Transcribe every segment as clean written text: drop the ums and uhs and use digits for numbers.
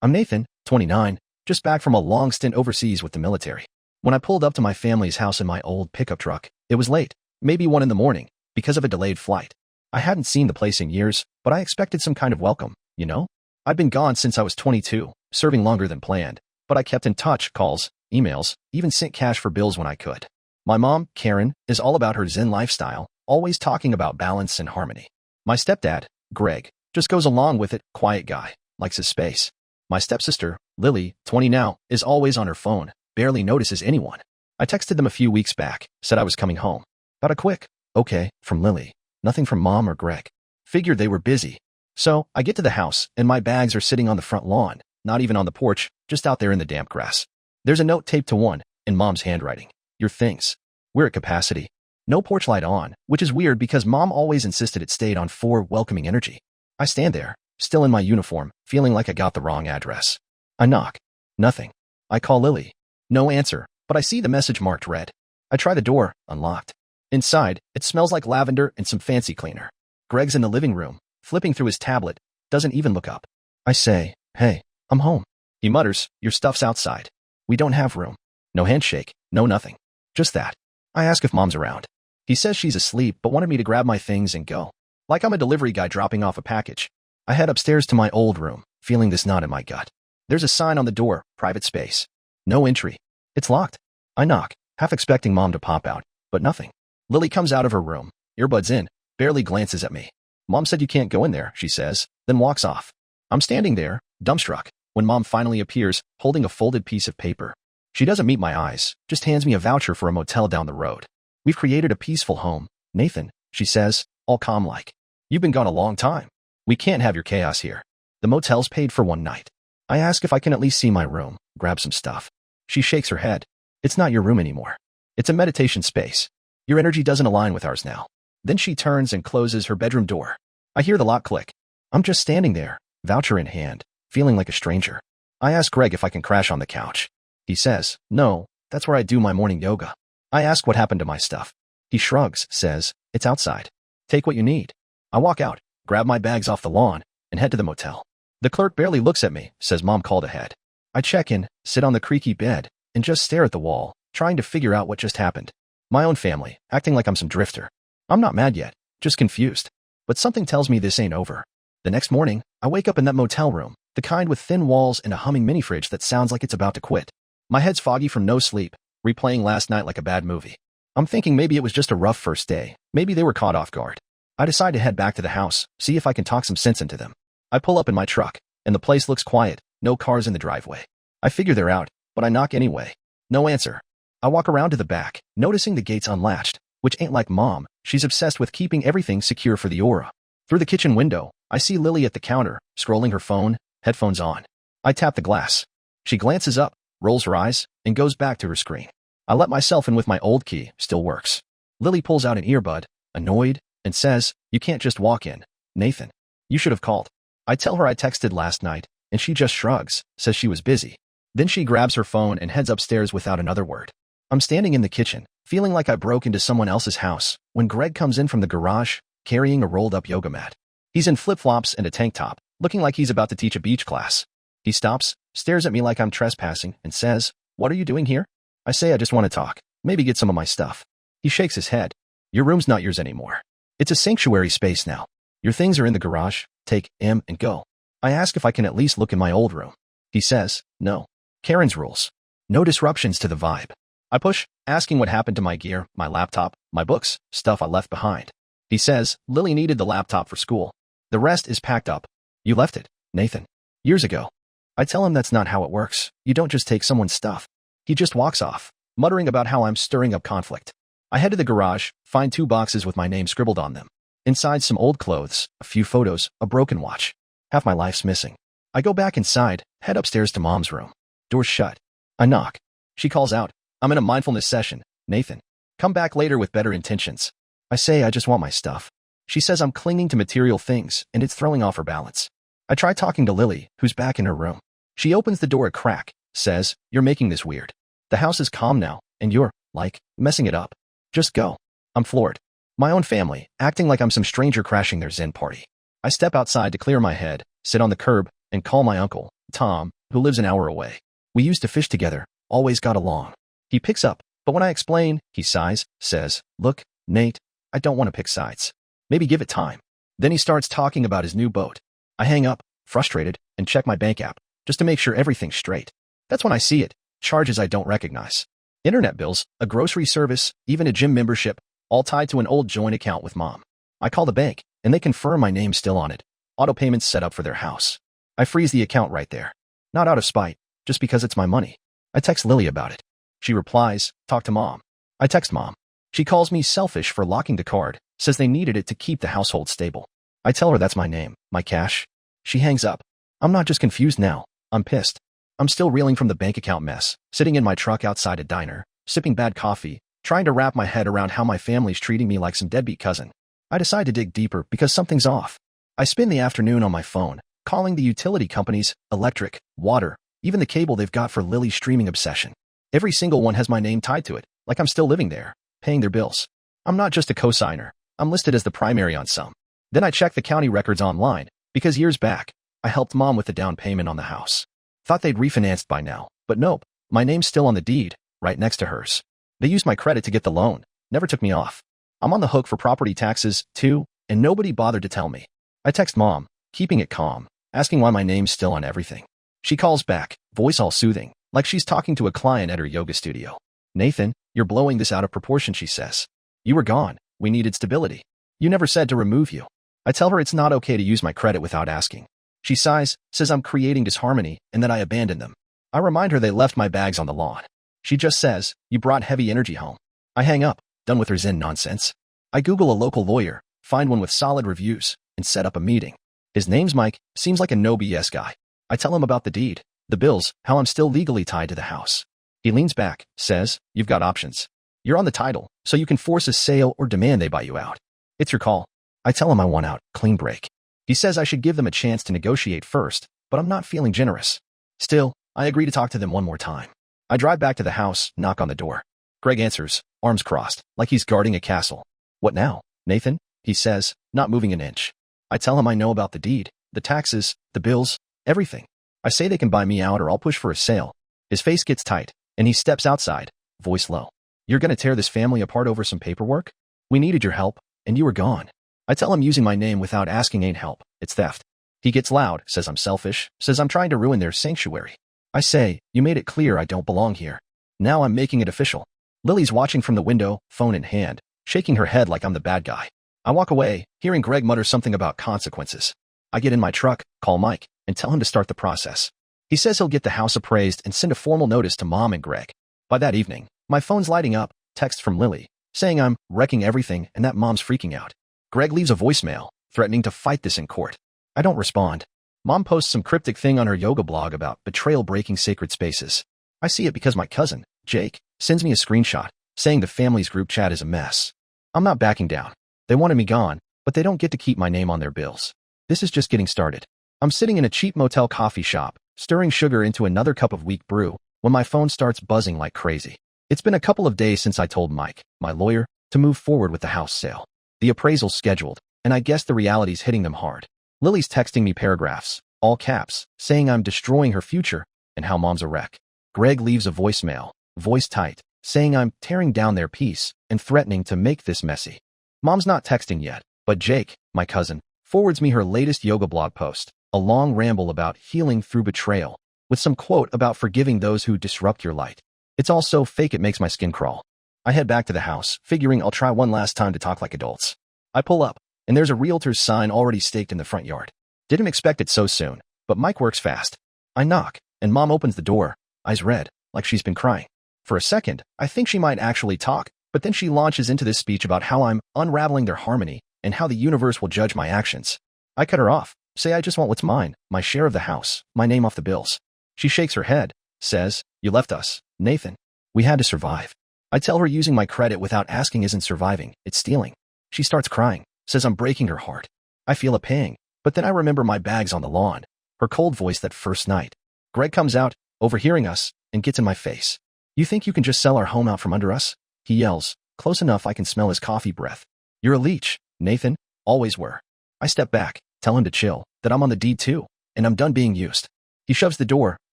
I'm Nathan, 29, just back from a long stint overseas with the military. When I pulled up to my family's house in my old pickup truck, it was late, maybe 1 in the morning, because of a delayed flight. I hadn't seen the place in years, but I expected some kind of welcome, you know? I'd been gone since I was 22, serving longer than planned, but I kept in touch, calls, emails, even sent cash for bills when I could. My mom, Karen, is all about her Zen lifestyle, always talking about balance and harmony. My stepdad, Greg, just goes along with it, quiet guy, likes his space. My stepsister, Lily, 20 now, is always on her phone, barely notices anyone. I texted them a few weeks back, said I was coming home. Got a quick, okay, from Lily. Nothing from Mom or Greg. Figured they were busy. So, I get to the house, and my bags are sitting on the front lawn, not even on the porch, just out there in the damp grass. There's a note taped to one, in Mom's handwriting. Your things. We're at capacity. No porch light on, which is weird because Mom always insisted it stayed on for welcoming energy. I stand there, still in my uniform, feeling like I got the wrong address. I knock. Nothing. I call Lily. No answer, but I see the message marked red. I try the door, unlocked. Inside, it smells like lavender and some fancy cleaner. Greg's in the living room, flipping through his tablet, doesn't even look up. I say, hey, I'm home. He mutters, your stuff's outside. We don't have room. No handshake, no nothing. Just that. I ask if Mom's around. He says she's asleep but wanted me to grab my things and go. Like I'm a delivery guy dropping off a package. I head upstairs to my old room, feeling this knot in my gut. There's a sign on the door, private space. No entry. It's locked. I knock, half expecting Mom to pop out, but nothing. Lily comes out of her room, earbuds in, barely glances at me. Mom said you can't go in there, she says, then walks off. I'm standing there, dumbstruck, when Mom finally appears, holding a folded piece of paper. She doesn't meet my eyes, just hands me a voucher for a motel down the road. We've created a peaceful home, Nathan, she says, all calm-like. You've been gone a long time. We can't have your chaos here. The motel's paid for one night. I ask if I can at least see my room, grab some stuff. She shakes her head. It's not your room anymore. It's a meditation space. Your energy doesn't align with ours now. Then she turns and closes her bedroom door. I hear the lock click. I'm just standing there, voucher in hand, feeling like a stranger. I ask Greg if I can crash on the couch. He says, no, that's where I do my morning yoga. I ask what happened to my stuff. He shrugs, says, it's outside. Take what you need. I walk out, grab my bags off the lawn, and head to the motel. The clerk barely looks at me, says Mom called ahead. I check in, sit on the creaky bed, and just stare at the wall, trying to figure out what just happened. My own family, acting like I'm some drifter. I'm not mad yet, just confused. But something tells me this ain't over. The next morning, I wake up in that motel room, the kind with thin walls and a humming mini fridge that sounds like it's about to quit. My head's foggy from no sleep, replaying last night like a bad movie. I'm thinking maybe it was just a rough first day. Maybe they were caught off guard. I decide to head back to the house, see if I can talk some sense into them. I pull up in my truck, and the place looks quiet, no cars in the driveway. I figure they're out, but I knock anyway. No answer. I walk around to the back, noticing the gate's unlatched, which ain't like Mom. She's obsessed with keeping everything secure for the aura. Through the kitchen window, I see Lily at the counter, scrolling her phone, headphones on. I tap the glass. She glances up, rolls her eyes, and goes back to her screen. I let myself in with my old key, still works. Lily pulls out an earbud, annoyed, and says, you can't just walk in, Nathan. You should have called. I tell her I texted last night, and she just shrugs, says she was busy. Then she grabs her phone and heads upstairs without another word. I'm standing in the kitchen, feeling like I broke into someone else's house, when Greg comes in from the garage, carrying a rolled-up yoga mat. He's in flip-flops and a tank top, looking like he's about to teach a beach class. He stops, stares at me like I'm trespassing, and says, what are you doing here? I say I just want to talk, maybe get some of my stuff. He shakes his head. Your room's not yours anymore. It's a sanctuary space now. Your things are in the garage, take them and go. I ask if I can at least look in my old room. He says, no. Karen's rules. No disruptions to the vibe. I push, asking what happened to my gear, my laptop, my books, stuff I left behind. He says, Lily needed the laptop for school. The rest is packed up. You left it, Nathan. Years ago. I tell him that's not how it works. You don't just take someone's stuff. He just walks off, muttering about how I'm stirring up conflict. I head to the garage, find 2 boxes with my name scribbled on them. Inside some old clothes, a few photos, a broken watch. Half my life's missing. I go back inside, head upstairs to Mom's room. Door's shut. I knock. She calls out, I'm in a mindfulness session, Nathan. Come back later with better intentions. I say I just want my stuff. She says I'm clinging to material things, and it's throwing off her balance. I try talking to Lily, who's back in her room. She opens the door a crack, says, you're making this weird. The house is calm now, and you're, like, messing it up. Just go. I'm floored. My own family, acting like I'm some stranger crashing their Zen party. I step outside to clear my head, sit on the curb, and call my uncle, Tom, who lives an hour away. We used to fish together, always got along. He picks up, but when I explain, he sighs, says, "Look, Nate, I don't want to pick sides. Maybe give it time." Then he starts talking about his new boat. I hang up, frustrated, and check my bank app, just to make sure everything's straight. That's when I see it, charges I don't recognize. Internet bills, a grocery service, even a gym membership, all tied to an old joint account with Mom. I call the bank, and they confirm my name's still on it. Auto payments set up for their house. I freeze the account right there. Not out of spite, just because it's my money. I text Lily about it. She replies, "Talk to Mom." I text Mom. She calls me selfish for locking the card, says they needed it to keep the household stable. I tell her that's my name, my cash. She hangs up. I'm not just confused now, I'm pissed. I'm still reeling from the bank account mess, sitting in my truck outside a diner, sipping bad coffee, trying to wrap my head around how my family's treating me like some deadbeat cousin. I decide to dig deeper because something's off. I spend the afternoon on my phone, calling the utility companies, electric, water, even the cable they've got for Lily's streaming obsession. Every single one has my name tied to it, like I'm still living there, paying their bills. I'm not just a cosigner, I'm listed as the primary on some. Then I check the county records online, because years back, I helped Mom with the down payment on the house. Thought they'd refinanced by now, but nope, my name's still on the deed, right next to hers. They used my credit to get the loan, never took me off. I'm on the hook for property taxes, too, and nobody bothered to tell me. I text Mom, keeping it calm, asking why my name's still on everything. She calls back, voice all soothing, like she's talking to a client at her yoga studio. "Nathan, you're blowing this out of proportion," she says. "You were gone, we needed stability. You never said to remove you." I tell her it's not okay to use my credit without asking. She sighs, says I'm creating disharmony, and that I abandoned them. I remind her they left my bags on the lawn. She just says, "You brought heavy energy home." I hang up, done with her Zen nonsense. I Google a local lawyer, find one with solid reviews, and set up a meeting. His name's Mike, seems like a no BS guy. I tell him about the deed, the bills, how I'm still legally tied to the house. He leans back, says, "You've got options. You're on the title, so you can force a sale or demand they buy you out. It's your call." I tell him I want out, clean break. He says I should give them a chance to negotiate first, but I'm not feeling generous. Still, I agree to talk to them one more time. I drive back to the house, knock on the door. Greg answers, arms crossed, like he's guarding a castle. "What now, Nathan?" he says, not moving an inch. I tell him I know about the deed, the taxes, the bills, everything. I say they can buy me out or I'll push for a sale. His face gets tight, and he steps outside, voice low. "You're gonna tear this family apart over some paperwork? We needed your help, and you were gone." I tell him using my name without asking ain't help, it's theft. He gets loud, says I'm selfish, says I'm trying to ruin their sanctuary. I say, "You made it clear I don't belong here. Now I'm making it official." Lily's watching from the window, phone in hand, shaking her head like I'm the bad guy. I walk away, hearing Greg mutter something about consequences. I get in my truck, call Mike, and tell him to start the process. He says he'll get the house appraised and send a formal notice to Mom and Greg. By that evening, my phone's lighting up, text from Lily, saying I'm wrecking everything and that Mom's freaking out. Greg leaves a voicemail, threatening to fight this in court. I don't respond. Mom posts some cryptic thing on her yoga blog about betrayal breaking sacred spaces. I see it because my cousin, Jake, sends me a screenshot, saying the family's group chat is a mess. I'm not backing down. They wanted me gone, but they don't get to keep my name on their bills. This is just getting started. I'm sitting in a cheap motel coffee shop, stirring sugar into another cup of weak brew, when my phone starts buzzing like crazy. It's been a couple of days since I told Mike, my lawyer, to move forward with the house sale. The appraisal's scheduled, and I guess the reality's hitting them hard. Lily's texting me paragraphs, all caps, saying I'm destroying her future and how Mom's a wreck. Greg leaves a voicemail, voice tight, saying I'm tearing down their peace and threatening to make this messy. Mom's not texting yet, but Jake, my cousin, forwards me her latest yoga blog post, a long ramble about healing through betrayal, with some quote about forgiving those who disrupt your light. It's all so fake it makes my skin crawl. I head back to the house, figuring I'll try one last time to talk like adults. I pull up, and there's a realtor's sign already staked in the front yard. Didn't expect it so soon, but Mike works fast. I knock, and Mom opens the door, eyes red, like she's been crying. For a second, I think she might actually talk, but then she launches into this speech about how I'm unraveling their harmony and how the universe will judge my actions. I cut her off, say I just want what's mine, my share of the house, my name off the bills. She shakes her head, says, "You left us, Nathan. We had to survive." I tell her using my credit without asking isn't surviving, it's stealing. She starts crying, says I'm breaking her heart. I feel a pang, but then I remember my bags on the lawn, her cold voice that first night. Greg comes out, overhearing us, and gets in my face. "You think you can just sell our home out from under us?" He yells, close enough I can smell his coffee breath. "You're a leech, Nathan, always were." I step back, tell him to chill, that I'm on the deed too, and I'm done being used. He shoves the door,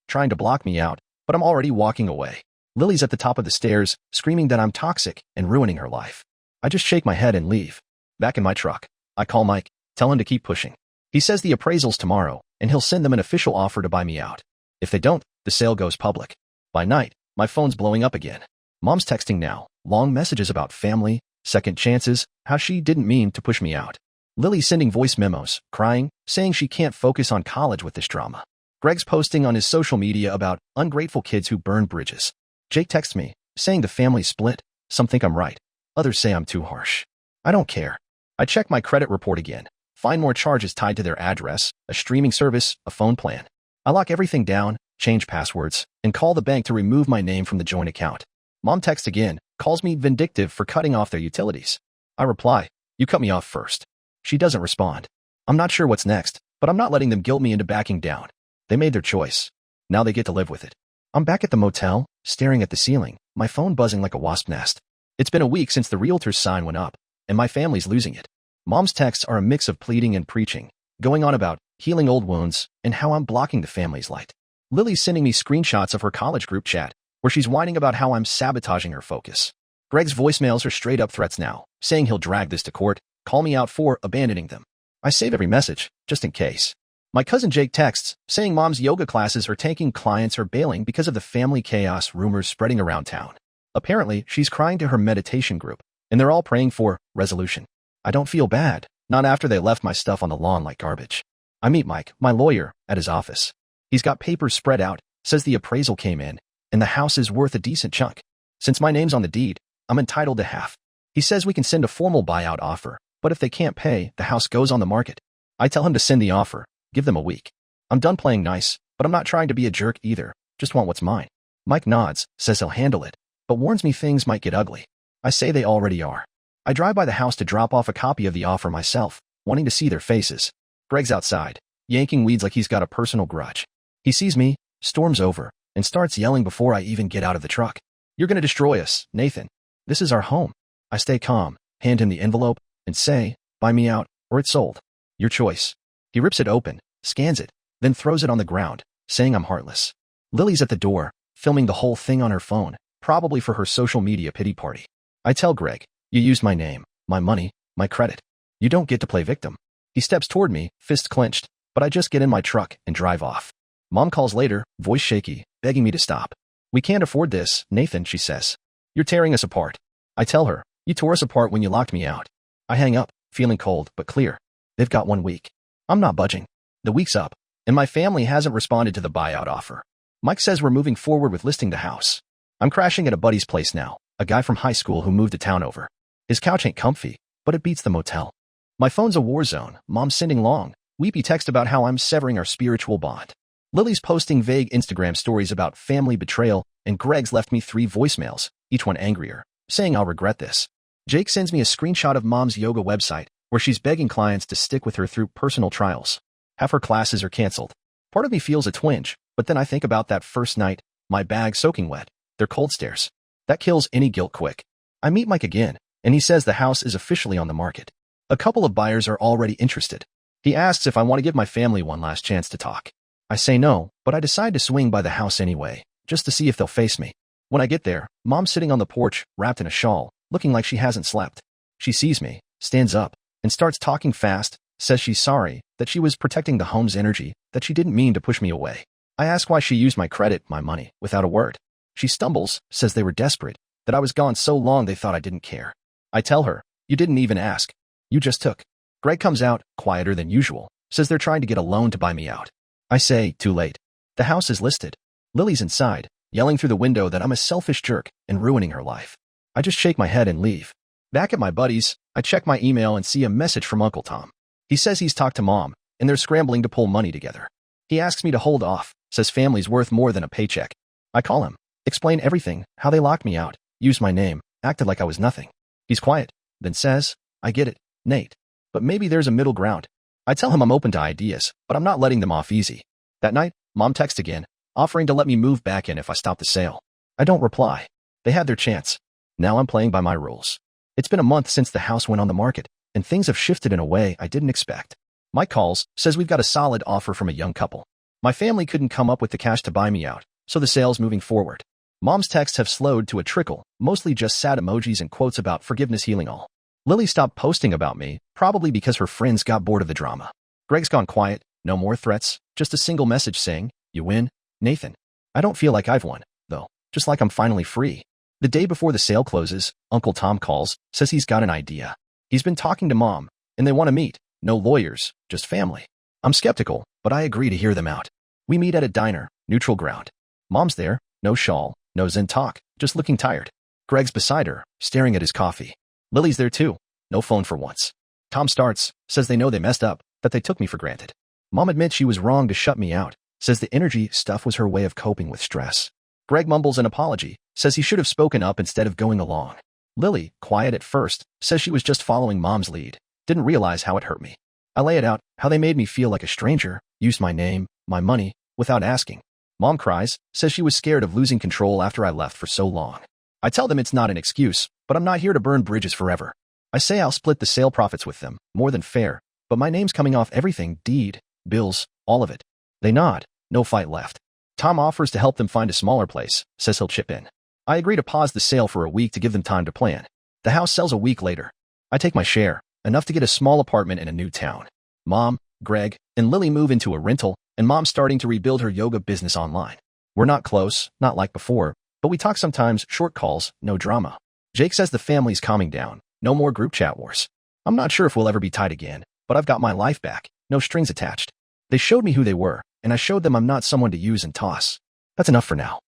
trying to block me out, but I'm already walking away. Lily's at the top of the stairs, screaming that I'm toxic and ruining her life. I just shake my head and leave. Back in my truck, I call Mike, tell him to keep pushing. He says the appraisal's tomorrow, and he'll send them an official offer to buy me out. If they don't, the sale goes public. By night, my phone's blowing up again. Mom's texting now, long messages about family, second chances, how she didn't mean to push me out. Lily's sending voice memos, crying, saying she can't focus on college with this drama. Greg's posting on his social media about ungrateful kids who burn bridges. Jake texts me, saying the family's split. Some think I'm right. Others say I'm too harsh. I don't care. I check my credit report again, find more charges tied to their address, a streaming service, a phone plan. I lock everything down, change passwords, and call the bank to remove my name from the joint account. Mom texts again, calls me vindictive for cutting off their utilities. I reply, "You cut me off first." She doesn't respond. I'm not sure what's next, but I'm not letting them guilt me into backing down. They made their choice. Now they get to live with it. I'm back at the motel, staring at the ceiling, my phone buzzing like a wasp nest. It's been a week since the realtor's sign went up, and my family's losing it. Mom's texts are a mix of pleading and preaching, going on about healing old wounds and how I'm blocking the family's light. Lily's sending me screenshots of her college group chat, where she's whining about how I'm sabotaging her focus. Greg's voicemails are straight-up threats now, saying he'll drag this to court, call me out for abandoning them. I save every message, just in case. My cousin Jake texts, saying Mom's yoga classes are tanking, clients are bailing because of the family chaos rumors spreading around town. Apparently, she's crying to her meditation group, and they're all praying for resolution. I don't feel bad, not after they left my stuff on the lawn like garbage. I meet Mike, my lawyer, at his office. He's got papers spread out, says the appraisal came in, and the house is worth a decent chunk. Since my name's on the deed, I'm entitled to half. He says we can send a formal buyout offer, but if they can't pay, the house goes on the market. I tell him to send the offer, give them a week. I'm done playing nice, but I'm not trying to be a jerk either, just want what's mine. Mike nods, says he'll handle it, but warns me things might get ugly. I say they already are. I drive by the house to drop off a copy of the offer myself, wanting to see their faces. Greg's outside, yanking weeds like he's got a personal grudge. He sees me, storms over, and starts yelling before I even get out of the truck. "You're gonna destroy us, Nathan. This is our home." I stay calm, hand him the envelope, and say, "Buy me out, or it's sold. Your choice." He rips it open, scans it, then throws it on the ground, saying I'm heartless. Lily's at the door, filming the whole thing on her phone, probably for her social media pity party. I tell Greg, "You used my name, my money, my credit. You don't get to play victim." He steps toward me, fist clenched, but I just get in my truck and drive off. Mom calls later, voice shaky, begging me to stop. "We can't afford this, Nathan," she says. "You're tearing us apart." I tell her, "You tore us apart when you locked me out." I hang up, feeling cold but clear. They've got 1 week. I'm not budging. The week's up, and my family hasn't responded to the buyout offer. Mike says we're moving forward with listing the house. I'm crashing at a buddy's place now, a guy from high school who moved to town over. His couch ain't comfy, but it beats the motel. My phone's a war zone. Mom's sending long, weepy text about how I'm severing our spiritual bond. Lily's posting vague Instagram stories about family betrayal, and Greg's left me 3 voicemails, each one angrier, saying I'll regret this. Jake sends me a screenshot of Mom's yoga website, where she's begging clients to stick with her through personal trials. Half her classes are canceled. Part of me feels a twinge, but then I think about that first night, my bag soaking wet, their cold stares. That kills any guilt quick. I meet Mike again, and he says the house is officially on the market. A couple of buyers are already interested. He asks if I want to give my family one last chance to talk. I say no, but I decide to swing by the house anyway, just to see if they'll face me. When I get there, Mom's sitting on the porch, wrapped in a shawl, looking like she hasn't slept. She sees me, stands up, and starts talking fast, says she's sorry, that she was protecting the home's energy, that she didn't mean to push me away. I ask why she used my credit, my money, without a word. She stumbles, says they were desperate, that I was gone so long they thought I didn't care. I tell her, "You didn't even ask. You just took." Greg comes out, quieter than usual, says they're trying to get a loan to buy me out. I say, too late. The house is listed. Lily's inside, yelling through the window that I'm a selfish jerk and ruining her life. I just shake my head and leave. Back at my buddy's, I check my email and see a message from Uncle Tom. He says he's talked to Mom, and they're scrambling to pull money together. He asks me to hold off, says family's worth more than a paycheck. I call him, explain everything, how they locked me out, used my name, acted like I was nothing. He's quiet, then says, "I get it, Nate. But maybe there's a middle ground." I tell him I'm open to ideas, but I'm not letting them off easy. That night, Mom texts again, offering to let me move back in if I stop the sale. I don't reply. They had their chance. Now I'm playing by my rules. It's been a month since the house went on the market, and things have shifted in a way I didn't expect. Mike calls, says we've got a solid offer from a young couple. My family couldn't come up with the cash to buy me out, so the sale's moving forward. Mom's texts have slowed to a trickle, mostly just sad emojis and quotes about forgiveness healing all. Lily stopped posting about me, probably because her friends got bored of the drama. Greg's gone quiet, no more threats, just a single message saying, "You win, Nathan." I don't feel like I've won, though, just like I'm finally free. The day before the sale closes, Uncle Tom calls, says he's got an idea. He's been talking to Mom, and they want to meet. No lawyers, just family. I'm skeptical, but I agree to hear them out. We meet at a diner, neutral ground. Mom's there, no shawl, no zen talk, just looking tired. Greg's beside her, staring at his coffee. Lily's there too, no phone for once. Tom starts, says they know they messed up, that they took me for granted. Mom admits she was wrong to shut me out, says the energy stuff was her way of coping with stress. Greg mumbles an apology, says he should have spoken up instead of going along. Lily, quiet at first, says she was just following Mom's lead, didn't realize how it hurt me. I lay it out, how they made me feel like a stranger, used my name, my money, without asking. Mom cries, says she was scared of losing control after I left for so long. I tell them it's not an excuse, but I'm not here to burn bridges forever. I say I'll split the sale profits with them, more than fair, but my name's coming off everything, deed, bills, all of it. They nod, no fight left. Tom offers to help them find a smaller place, says he'll chip in. I agree to pause the sale for a week to give them time to plan. The house sells a week later. I take my share, enough to get a small apartment in a new town. Mom, Greg, and Lily move into a rental, and Mom's starting to rebuild her yoga business online. We're not close, not like before, but we talk sometimes, short calls, no drama. Jake says the family's calming down, no more group chat wars. I'm not sure if we'll ever be tight again, but I've got my life back, no strings attached. They showed me who they were, and I showed them I'm not someone to use and toss. That's enough for now.